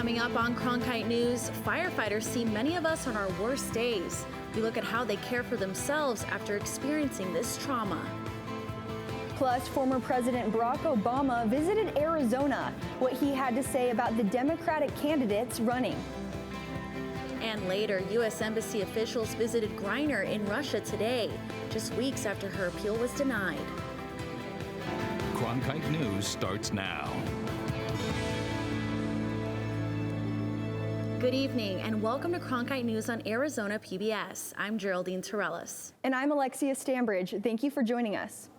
Coming up on Cronkite News, firefighters see many of us on our worst days. We look at how they care for themselves after experiencing this trauma. Plus, former President Barack Obama visited Arizona, what he had to say about the Democratic candidates running. And later, U.S. Embassy officials visited Griner in Russia today, just weeks after her appeal was denied. Cronkite News starts now. Good evening and welcome to Cronkite News on Arizona PBS. I'm Geraldine Torellis. And I'm Alexia Stambridge. Thank you for joining us.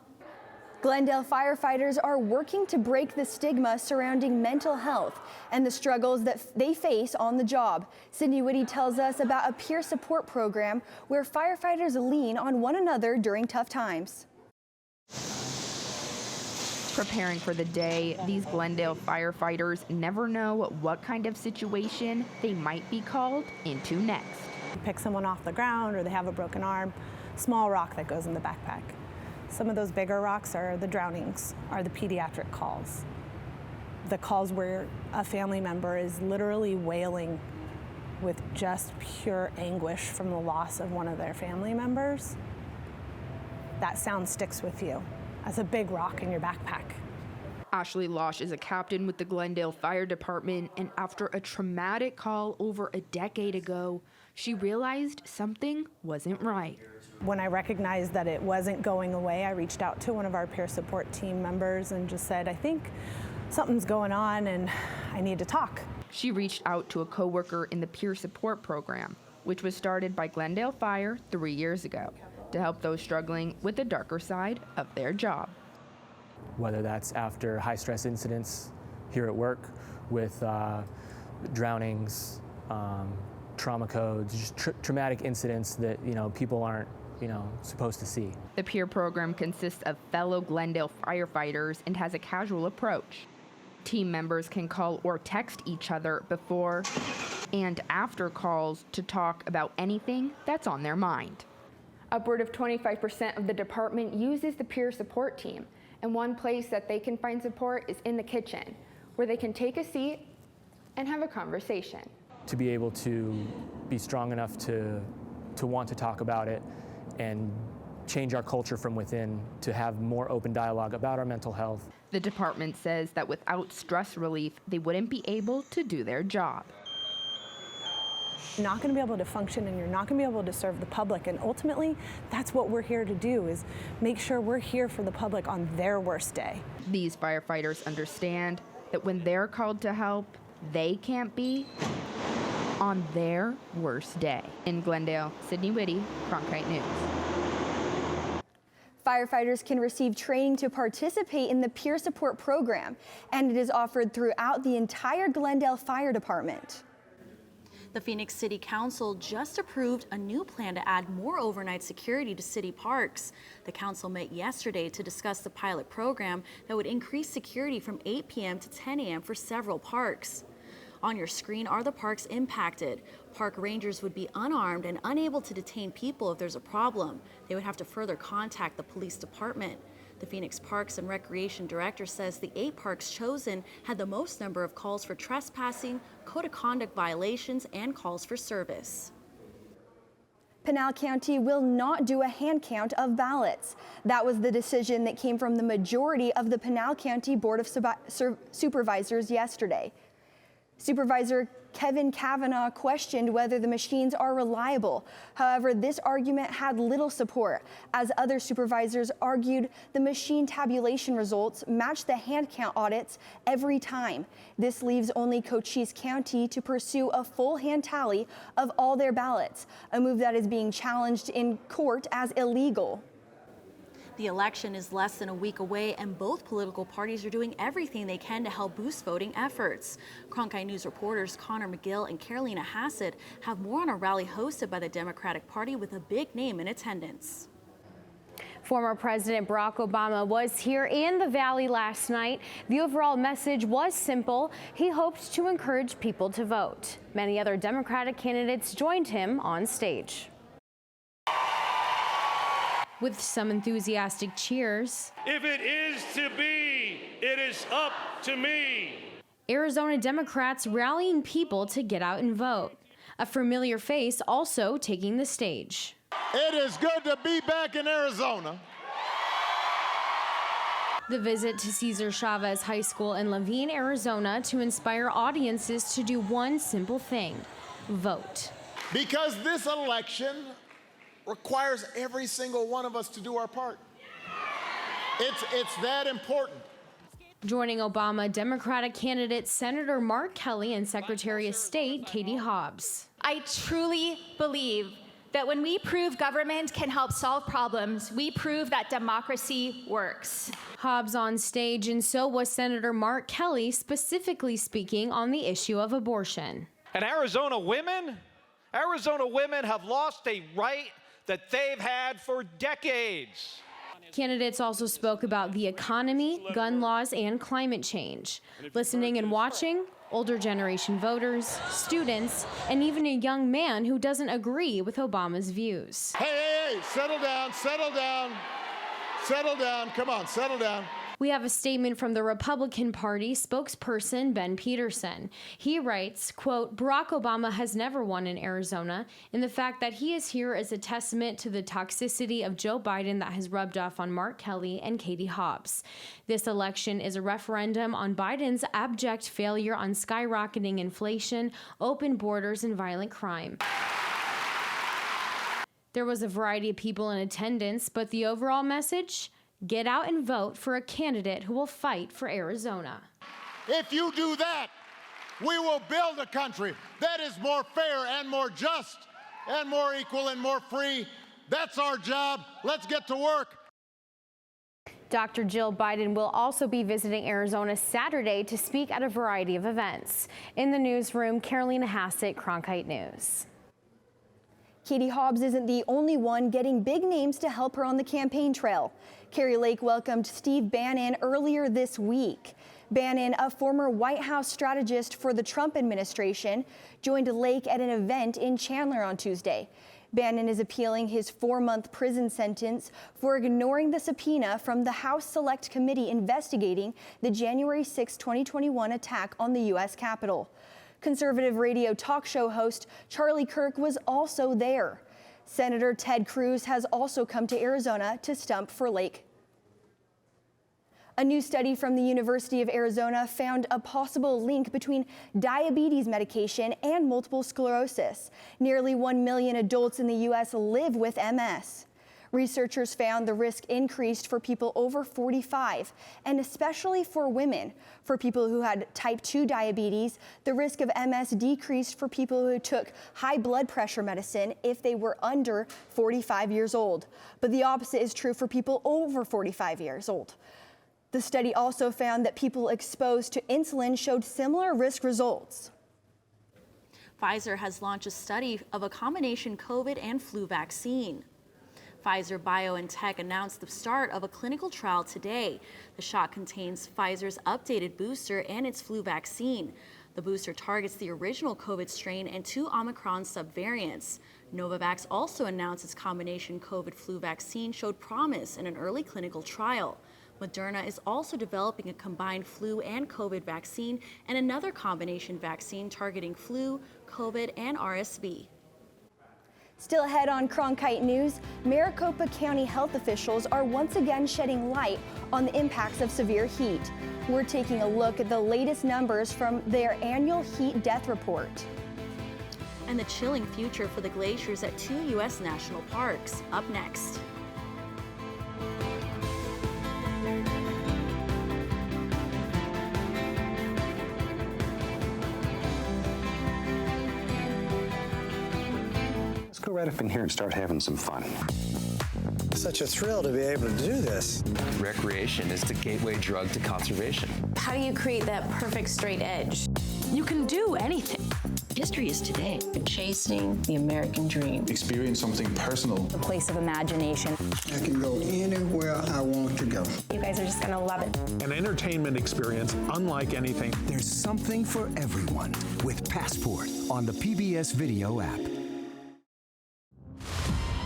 Glendale firefighters are working to break the stigma surrounding mental health and the struggles that they face on the job. Sydney Whitty tells us about a peer support program where firefighters lean on one another during tough times. Preparing for the day, these Glendale firefighters never know what kind of situation they might be called into next. Pick someone off the ground or they have a broken arm, small rock that goes in the backpack. Some of those bigger rocks are the drownings, are the pediatric calls. The calls where a family member is literally wailing with just pure anguish from the loss of one of their family members. That sound sticks with you as a big rock in your backpack. Ashley Losh is a captain with the Glendale Fire Department, and after a traumatic call over a decade ago, she realized something wasn't right. When I recognized that it wasn't going away, I reached out to one of our peer support team members and just said, I think something's going on and I need to talk. She reached out to a coworker in the peer support program, which was started by Glendale Fire 3 years ago, to help those struggling with the darker side of their job. Whether that's after high-stress incidents here at work with drownings, trauma codes, just traumatic incidents that people aren't supposed to see. The peer program consists of fellow Glendale firefighters and has a casual approach. Team members can call or text each other before and after calls to talk about anything that's on their mind. Upward of 25% of the department uses the peer support team, and one place that they can find support is in the kitchen, where they can take a seat and have a conversation. To be able to be strong enough to want to talk about it and change our culture from within, to have more open dialogue about our mental health. The department says that without stress relief, they wouldn't be able to do their job. You're not going to be able to function and you're not going to be able to serve the public, and ultimately that's what we're here to do, is make sure we're here for the public on their worst day. These firefighters understand that when they're called to help, they can't be on their worst day. In Glendale, Sydney Whitty, Cronkite News. Firefighters can receive training to participate in the peer support program, and it is offered throughout the entire Glendale Fire Department. The Phoenix City Council just approved a new plan to add more overnight security to city parks. The council met yesterday to discuss the pilot program that would increase security from 8 p.m. to 10 a.m. for several parks. On your screen are the parks impacted. Park rangers would be unarmed and unable to detain people if there's a problem. They would have to further contact the police department. The Phoenix Parks and Recreation Director says the 8 parks chosen had the most number of calls for trespassing, code of conduct violations, and calls for service. Pinal County will not do a hand count of ballots. That was the decision that came from the majority of the Pinal County Board of Supervisors yesterday. Supervisor Kevin Kavanaugh questioned whether the machines are reliable. However, this argument had little support, as other supervisors argued the machine tabulation results match the hand count audits every time. This leaves only Cochise County to pursue a full hand tally of all their ballots, a move that is being challenged in court as illegal. The election is less than a week away, and both political parties are doing everything they can to help boost voting efforts. Cronkite News reporters Connor McGill and Carolina Hassett have more on a rally hosted by the Democratic Party with a big name in attendance. Former President Barack Obama was here in the Valley last night. The overall message was simple. He hoped to encourage people to vote. Many other Democratic candidates joined him on stage. With some enthusiastic cheers. If it is to be, it is up to me. Arizona Democrats rallying people to get out and vote. A familiar face also taking the stage. It is good to be back in Arizona. The visit to Cesar Chavez High School in Laveen, Arizona, to inspire audiences to do one simple thing: vote. Because this election requires every single one of us to do our part. It's that important. Joining Obama Democratic candidate Senator Mark Kelly and Secretary of State Katie Hobbs. I truly believe that when we prove government can help solve problems, we prove that democracy works. Hobbs on stage, and so was Senator Mark Kelly, specifically speaking on the issue of abortion. And Arizona women have lost a right that they've had for decades. Candidates also spoke about the economy, gun laws, and climate change. Listening and watching, older generation voters, students, and even a young man who doesn't agree with Obama's views. Hey, settle down, settle down, settle down. Come on, settle down. We have a statement from the Republican Party spokesperson Ben Peterson. He writes, quote, "Barack Obama has never won in Arizona, and the fact that he is here is a testament to the toxicity of Joe Biden that has rubbed off on Mark Kelly and Katie Hobbs. This election is a referendum on Biden's abject failure on skyrocketing inflation, open borders, and violent crime." There was a variety of people in attendance, but the overall message: get out and vote for a candidate who will fight for Arizona. If you do that, we will build a country that is more fair and more just and more equal and more free. That's our job. Let's get to work. Dr. Jill Biden will also be visiting Arizona Saturday to speak at a variety of events. In the newsroom, Carolina Hassett, Cronkite News. Katie Hobbs isn't the only one getting big names to help her on the campaign trail. Carrie Lake welcomed Steve Bannon earlier this week. Bannon, a former White House strategist for the Trump administration, joined Lake at an event in Chandler on Tuesday. Bannon is appealing his 4-month prison sentence for ignoring the subpoena from the House Select Committee investigating the January 6, 2021 attack on the U.S. Capitol. Conservative radio talk show host Charlie Kirk was also there. Senator Ted Cruz has also come to Arizona to stump for Lake. A new study from the University of Arizona found a possible link between diabetes medication and multiple sclerosis. Nearly 1 million adults in the U.S. live with MS. Researchers found the risk increased for people over 45, and especially for women. For people who had type 2 diabetes, the risk of MS decreased for people who took high blood pressure medicine if they were under 45 years old. But the opposite is true for people over 45 years old. The study also found that people exposed to insulin showed similar risk results. Pfizer has launched a study of a combination COVID and flu vaccine. Pfizer BioNTech announced the start of a clinical trial today. The shot contains Pfizer's updated booster and its flu vaccine. The booster targets the original COVID strain and 2 Omicron subvariants. Novavax also announced its combination COVID-flu vaccine showed promise in an early clinical trial. Moderna is also developing a combined flu and COVID vaccine and another combination vaccine targeting flu, COVID, and RSV. Still ahead on Cronkite News, Maricopa County health officials are once again shedding light on the impacts of severe heat. We're taking a look at the latest numbers from their annual heat death report. And the chilling future for the glaciers at 2 U.S. national parks. Up next. Go right up in here and start having some fun. Such a thrill to be able to do this. Recreation is the gateway drug to conservation. How do you create that perfect straight edge? You can do anything. History is today. Chasing the American dream. Experience something personal. A place of imagination. I can go anywhere I want to go. You guys are just going to love it. An entertainment experience unlike anything. There's something for everyone with Passport on the PBS Video app.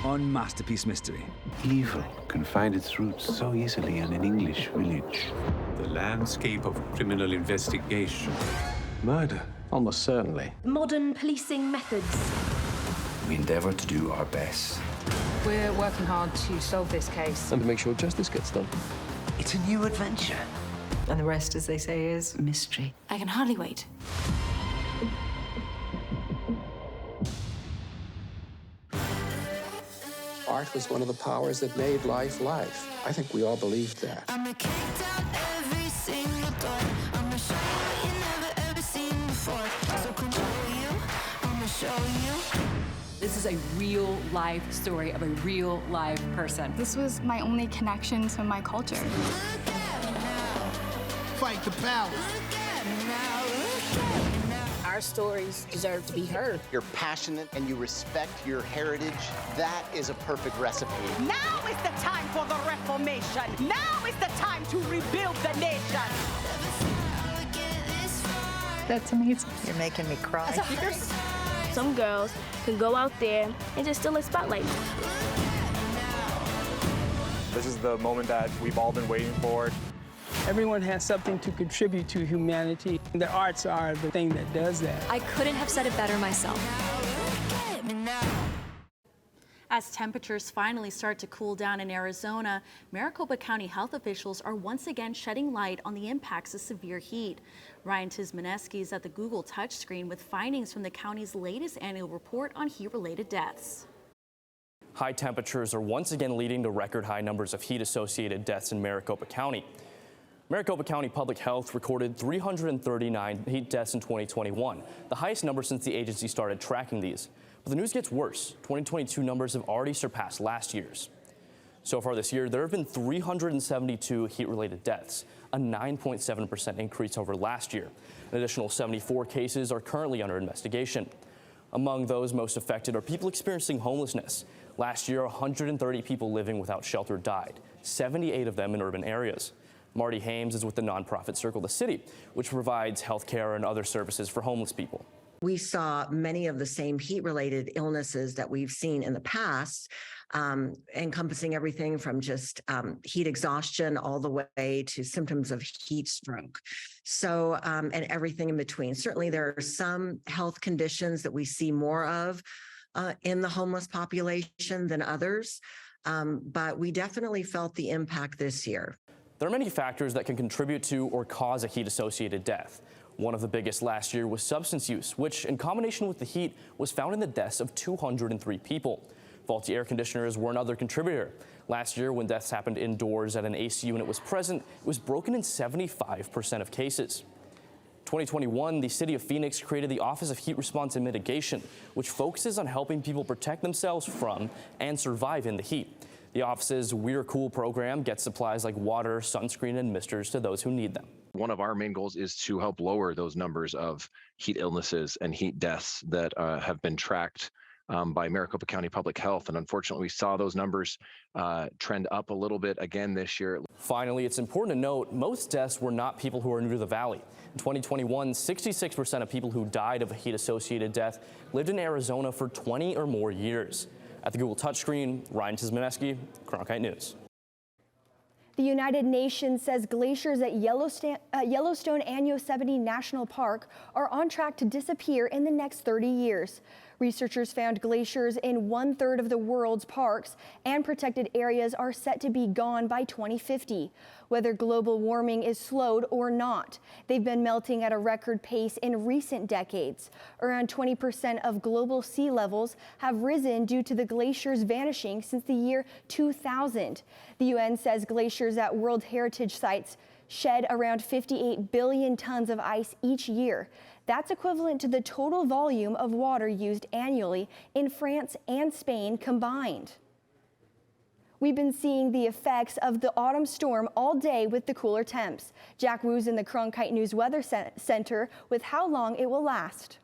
on Masterpiece Mystery. Evil can find its roots so easily in an English village. The landscape of criminal investigation. Murder, almost certainly. Modern policing methods. We endeavour to do our best. We're working hard to solve this case. And to make sure justice gets done. It's a new adventure. And the rest, as they say, is mystery. I can hardly wait. Art was one of the powers that made life life. I think we all believed that. I'ma kick down every single door. I'ma show you what you never ever seen before. So control you, I'ma show you. This is a real life story of a real live person. This was my only connection to my culture. Fight the power. Our stories deserve to be heard. You're passionate and you respect your heritage. That is a perfect recipe. Now is the time for the Reformation. Now is the time to rebuild the nation. That's amazing. You're making me cry. Some girls can go out there and just steal a spotlight. This is the moment that we've all been waiting for. Everyone has something to contribute to humanity. The arts are the thing that does that. I couldn't have said it better myself. As temperatures finally start to cool down in Arizona, Maricopa County health officials are once again shedding light on the impacts of severe heat. Ryan Tizmaneski is at the Google touchscreen with findings from the county's latest annual report on heat-related deaths. High temperatures are once again leading to record high numbers of heat-associated deaths in Maricopa County. Maricopa County Public Health recorded 339 heat deaths in 2021, the highest number since the agency started tracking these. But the news gets worse. 2022 numbers have already surpassed last year's. So far this year, there have been 372 heat-related deaths, a 9.7% increase over last year. An additional 74 cases are currently under investigation. Among those most affected are people experiencing homelessness. Last year, 130 people living without shelter died, 78 of them in urban areas. Marty Hames is with the nonprofit Circle the City, which provides health care and other services for homeless people. We saw many of the same heat-related illnesses that we've seen in the past, encompassing everything from just heat exhaustion all the way to symptoms of heat stroke. So, and everything in between. Certainly there are some health conditions that we see more of in the homeless population than others, but we definitely felt the impact this year. There are many factors that can contribute to or cause a heat-associated death. One of the biggest last year was substance use, which in combination with the heat was found in the deaths of 203 people. Faulty air conditioners were another contributor. Last year, when deaths happened indoors at an AC unit was present, it was broken in 75% of cases. 2021, the city of Phoenix created the Office of Heat Response and Mitigation, which focuses on helping people protect themselves from and survive in the heat. The office's We're Cool program gets supplies like water, sunscreen, and misters to those who need them. One of our main goals is to help lower those numbers of heat illnesses and heat deaths that have been tracked by Maricopa County Public Health. And unfortunately, we saw those numbers trend up a little bit again this year. Finally, it's important to note most deaths were not people who are new to the valley. In 2021, 66% of people who died of a heat-associated death lived in Arizona for 20 or more years. At the Google touchscreen, Ryan Tizmaneski, Cronkite News. The United Nations says glaciers at Yellowstone and Yosemite National Park are on track to disappear in the next 30 years. Researchers found glaciers in 1/3 of the world's parks, and protected areas are set to be gone by 2050. Whether global warming is slowed or not, they've been melting at a record pace in recent decades. Around 20% of global sea levels have risen due to the glaciers vanishing since the year 2000. The UN says glaciers at World Heritage sites shed around 58 billion tons of ice each year. That's equivalent to the total volume of water used annually in France and Spain combined. We've been seeing the effects of the autumn storm all day with the cooler temps. Jack Woo's in the Cronkite News Weather Center with how long it will last.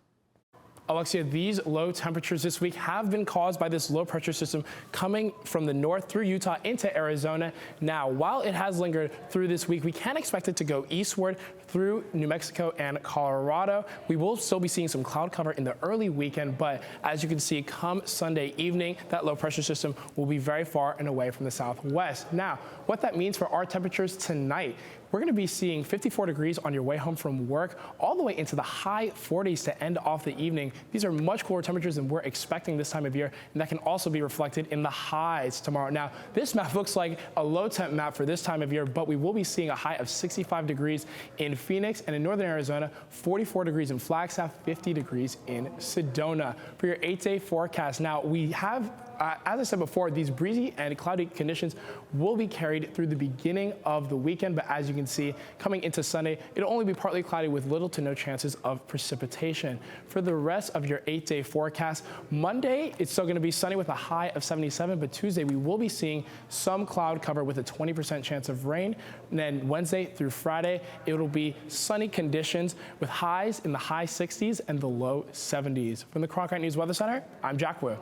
Alexia, these low temperatures this week have been caused by this low pressure system coming from the north through Utah into Arizona. Now, while it has lingered through this week, we can expect it to go eastward through New Mexico and Colorado. We will still be seeing some cloud cover in the early weekend, but as you can see, come Sunday evening, that low pressure system will be very far and away from the southwest. Now, what that means for our temperatures tonight, we're going to be seeing 54 degrees on your way home from work, all the way into the high 40s to end off the evening. These are much cooler temperatures than we're expecting this time of year, and that can also be reflected in the highs tomorrow. Now, this map looks like a low temp map for this time of year, but we will be seeing a high of 65 degrees in Phoenix, and in northern Arizona, 44 degrees in Flagstaff, 50 degrees in Sedona. For your 8-day forecast, now we have, as I said before, these breezy and cloudy conditions will be carried through the beginning of the weekend, but as you can see, coming into Sunday, it'll only be partly cloudy with little to no chances of precipitation. For the rest of your 8-day forecast, Monday, it's still going to be sunny with a high of 77, but Tuesday, we will be seeing some cloud cover with a 20% chance of rain. And then Wednesday through Friday, it'll be sunny conditions with highs in the high 60s and the low 70s. From the Cronkite News Weather Center, I'm Jack Wu.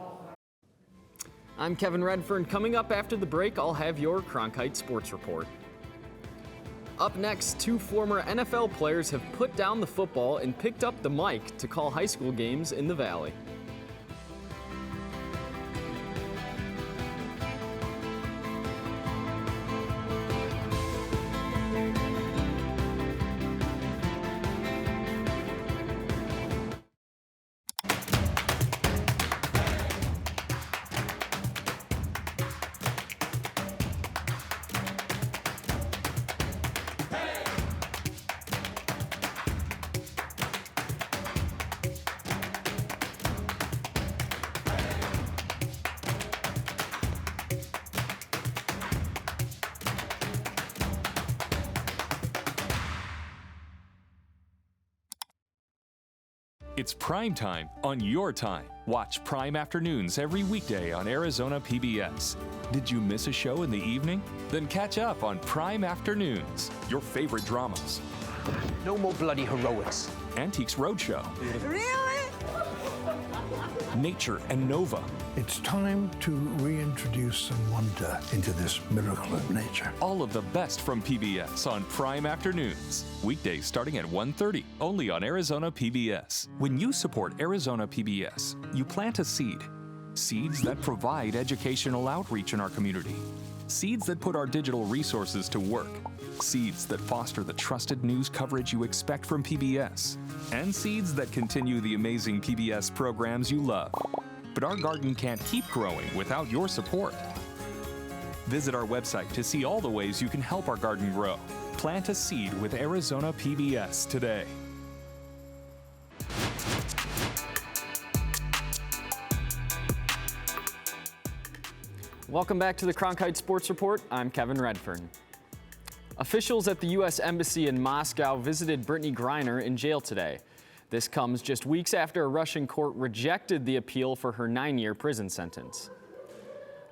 I'm Kevin Redfern. Coming up after the break, I'll have your Cronkite Sports Report. Up next, two former NFL players have put down the football and picked up the mic to call high school games in the Valley. It's prime time on your time. Watch Prime Afternoons every weekday on Arizona PBS. Did you miss a show in the evening? Then catch up on Prime Afternoons. Your favorite dramas. No more bloody heroics. Antiques Roadshow. Really? Nature and Nova. It's time to reintroduce some wonder into this miracle of nature. All of the best from PBS on Prime Afternoons. Weekdays starting at 1:30, only on Arizona PBS. When you support Arizona PBS, you plant a seed. Seeds that provide educational outreach in our community. Seeds that put our digital resources to work. Seeds that foster the trusted news coverage you expect from PBS. And seeds that continue the amazing PBS programs you love. But our garden can't keep growing without your support. Visit our website to see all the ways you can help our garden grow. Plant a seed with Arizona PBS today. Welcome back to the Cronkite Sports Report. I'm Kevin Redfern. Officials at the U.S. Embassy in Moscow visited Brittany Griner in jail today. This comes just weeks after a Russian court rejected the appeal for her 9-year prison sentence.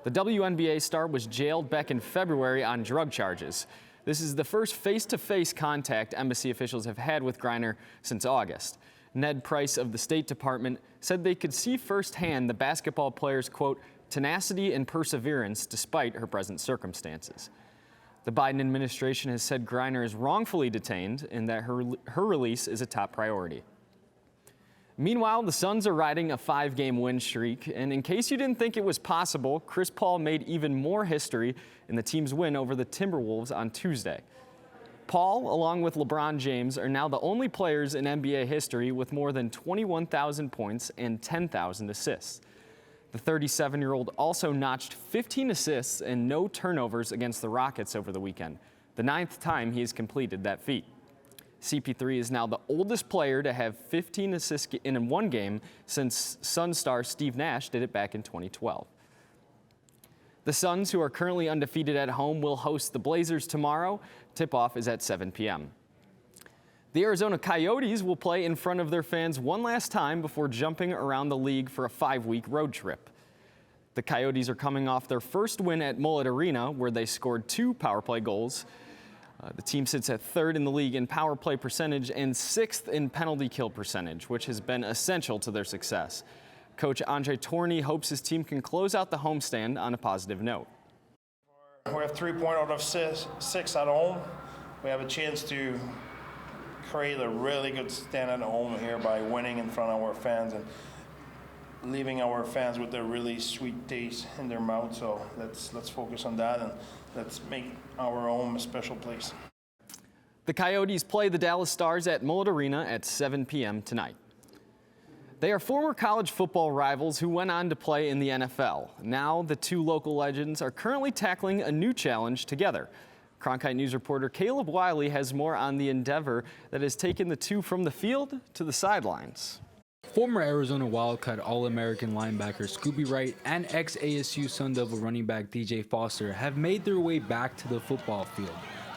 The WNBA star was jailed back in February on drug charges. This is the first face-to-face contact embassy officials have had with Griner since August. Ned Price of the State Department said they could see firsthand the basketball player's, quote, tenacity and perseverance despite her present circumstances. The Biden administration has said Griner is wrongfully detained and that her release is a top priority. Meanwhile, the Suns are riding a 5-game win streak, and in case you didn't think it was possible, Chris Paul made even more history in the team's win over the Timberwolves on Tuesday. Paul, along with LeBron James, are now the only players in NBA history with more than 21,000 points and 10,000 assists. The 37-year-old also notched 15 assists and no turnovers against the Rockets over the weekend, the 9th time he has completed that feat. CP3 is now the oldest player to have 15 assists in one game since Sun star Steve Nash did it back in 2012. The Suns, who are currently undefeated at home, will host the Blazers tomorrow. Tip-off is at 7 p.m. The Arizona Coyotes will play in front of their fans one last time before jumping around the league for a 5-week road trip. The Coyotes are coming off their first win at Mullet Arena, where they scored 2 power play goals. The team sits at 3rd in the league in power play percentage and 6th in penalty kill percentage, which has been essential to their success. Coach Andre Torney hopes his team can close out the homestand on a positive note. We have 3 points out of 6 at home. We have a chance to create a really good stand at home here by winning in front of our fans and leaving our fans with a really sweet taste in their mouth. So let's focus on that and let's make our home a special place. The Coyotes play the Dallas Stars at Mullet Arena at 7 p.m. tonight. They are former college football rivals who went on to play in the NFL. Now the two local legends are currently tackling a new challenge together. Cronkite News reporter Caleb Wiley has more on the endeavor that has taken the two from the field to the sidelines. Former Arizona Wildcat All-American linebacker Scooby Wright and ex-ASU Sun Devil running back DJ Foster have made their way back to the football field,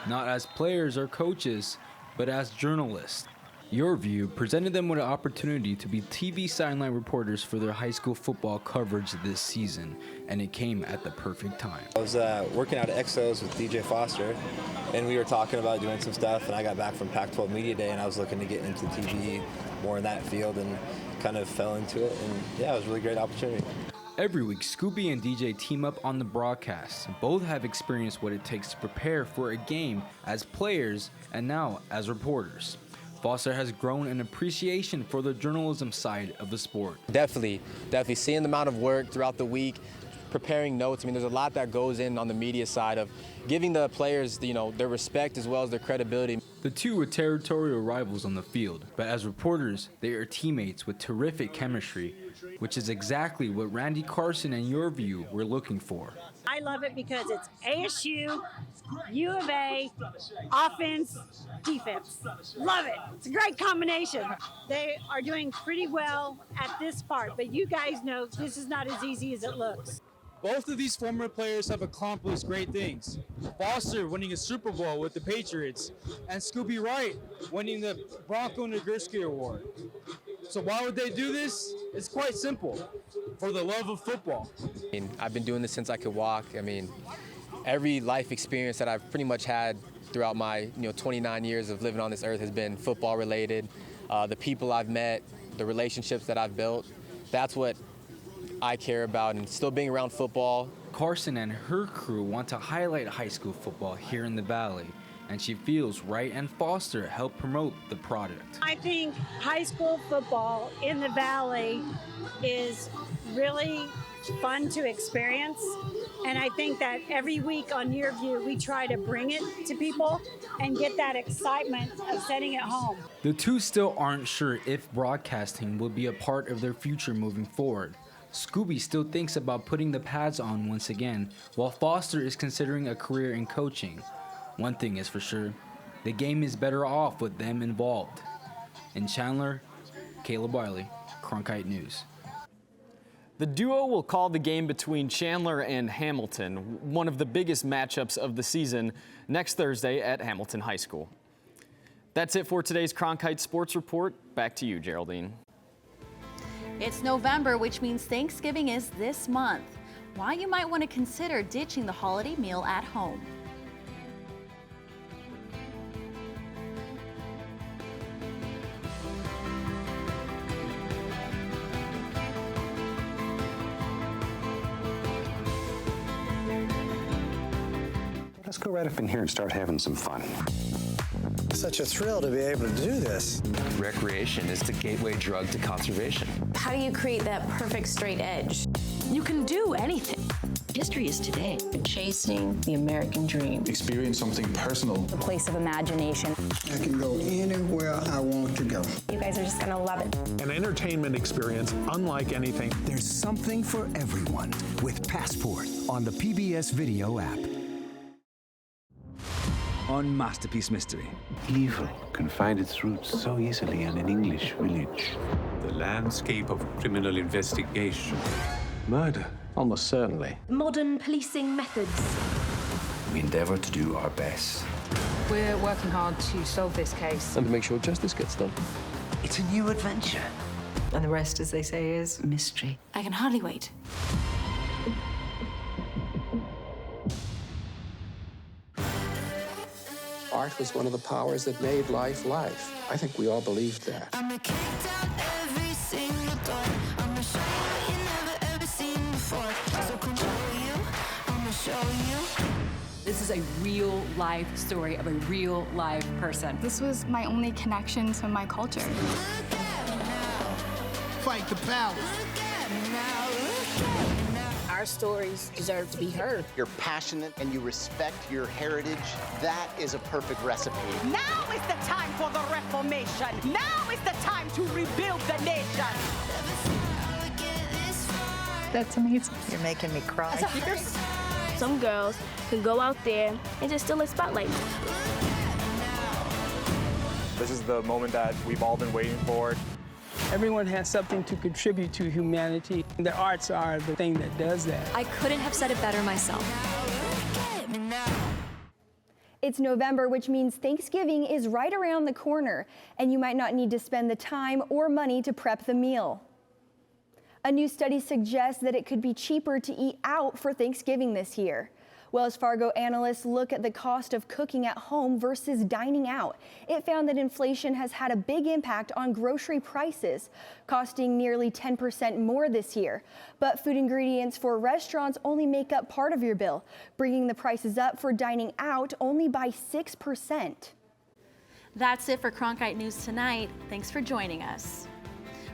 not as players or coaches, but as journalists. Your View presented them with an opportunity to be TV sideline reporters for their high school football coverage this season, and it came at the perfect time. I was working out at Exos with DJ Foster, and we were talking about doing some stuff, and I got back from Pac-12 Media Day, and I was looking to get into TV more in that field, and kind of fell into it, and yeah, it was a really great opportunity. Every week, Scooby and DJ team up on the broadcast. Both have experienced what it takes to prepare for a game as players and now as reporters. Foster has grown an appreciation for the journalism side of the sport. Definitely seeing the amount of work throughout the week, preparing notes. I mean, there's a lot that goes in on the media side of giving the players, their respect as well as their credibility. The two are territorial rivals on the field, but as reporters, they are teammates with terrific chemistry, which is exactly what Randy Carson and Your View were looking for. I love it because it's ASU, U of A, offense, defense. Love it. It's a great combination. They are doing pretty well at this part, but you guys know this is not as easy as it looks. Both of these former players have accomplished great things. Foster winning a Super Bowl with the Patriots, and Scooby Wright winning the Bronco Nagurski Award. So why would they do this? It's quite simple, for the love of football. I've been doing this since I could walk. I mean, every life experience that I've pretty much had throughout my 29 years of living on this earth has been football related. The people I've met, the relationships that I've built, that's what I care about, and still being around football. Carson and her crew want to highlight high school football here in the Valley, and she feels Wright and Foster help promote the product. I think high school football in the Valley is really fun to experience, and I think that every week on Your View we try to bring it to people and get that excitement of sitting at home. The two still aren't sure if broadcasting will be a part of their future moving forward. Scooby still thinks about putting the pads on once again, while Foster is considering a career in coaching. One thing is for sure, the game is better off with them involved. In Chandler, Caleb Wiley, Cronkite News. The duo will call the game between Chandler and Hamilton, one of the biggest matchups of the season, next Thursday at Hamilton High School. That's it for today's Cronkite Sports Report. Back to you, Geraldine. It's November, which means Thanksgiving is this month. Why you might want to consider ditching the holiday meal at home. Let's go right up in here and start having some fun. Such a thrill to be able to do this. Recreation is the gateway drug to conservation. How do you create that perfect straight edge? You can do anything. History is today. Chasing the American dream. Experience something personal. A place of imagination. I can go anywhere I want to go. You guys are just gonna love it. An entertainment experience unlike anything. There's something for everyone with Passport on the PBS Video app. On Masterpiece Mystery. Evil can find its roots so easily in an English village. The landscape of criminal investigation. Murder, almost certainly. Modern policing methods. We endeavor to do our best. We're working hard to solve this case. And to make sure justice gets done. It's a new adventure. And the rest, as they say, is mystery. I can hardly wait. art was one of the powers that made life life. I think we all believed that. I'ma kick down every single door. I'ma show you what you never ever seen before. So control you, I'ma show you. This is a real life story of a real live person. This was my only connection to my culture. Fight the power. Our stories deserve to be heard. You're passionate and you respect your heritage. That is a perfect recipe. Now is the time for the Reformation. Now is the time to rebuild the nation. That's amazing. You're making me cry. Some girls can go out there and just steal a spotlight. This is the moment that we've all been waiting for. Everyone has something to contribute to humanity. The arts are the thing that does that. I couldn't have said it better myself. It's November, which means Thanksgiving is right around the corner, and you might not need to spend the time or money to prep the meal. A new study suggests that it could be cheaper to eat out for Thanksgiving this year. Wells Fargo analysts look at the cost of cooking at home versus dining out. It found that inflation has had a big impact on grocery prices, costing nearly 10% more this year. But food ingredients for restaurants only make up part of your bill, bringing the prices up for dining out only by 6%. That's it for Cronkite News tonight. Thanks for joining us.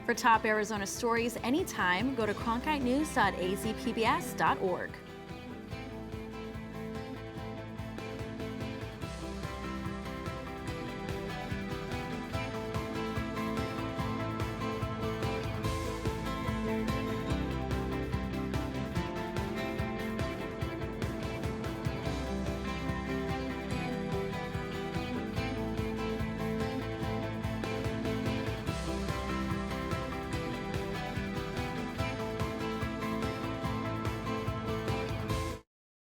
For top Arizona stories anytime, go to cronkitenews.azpbs.org.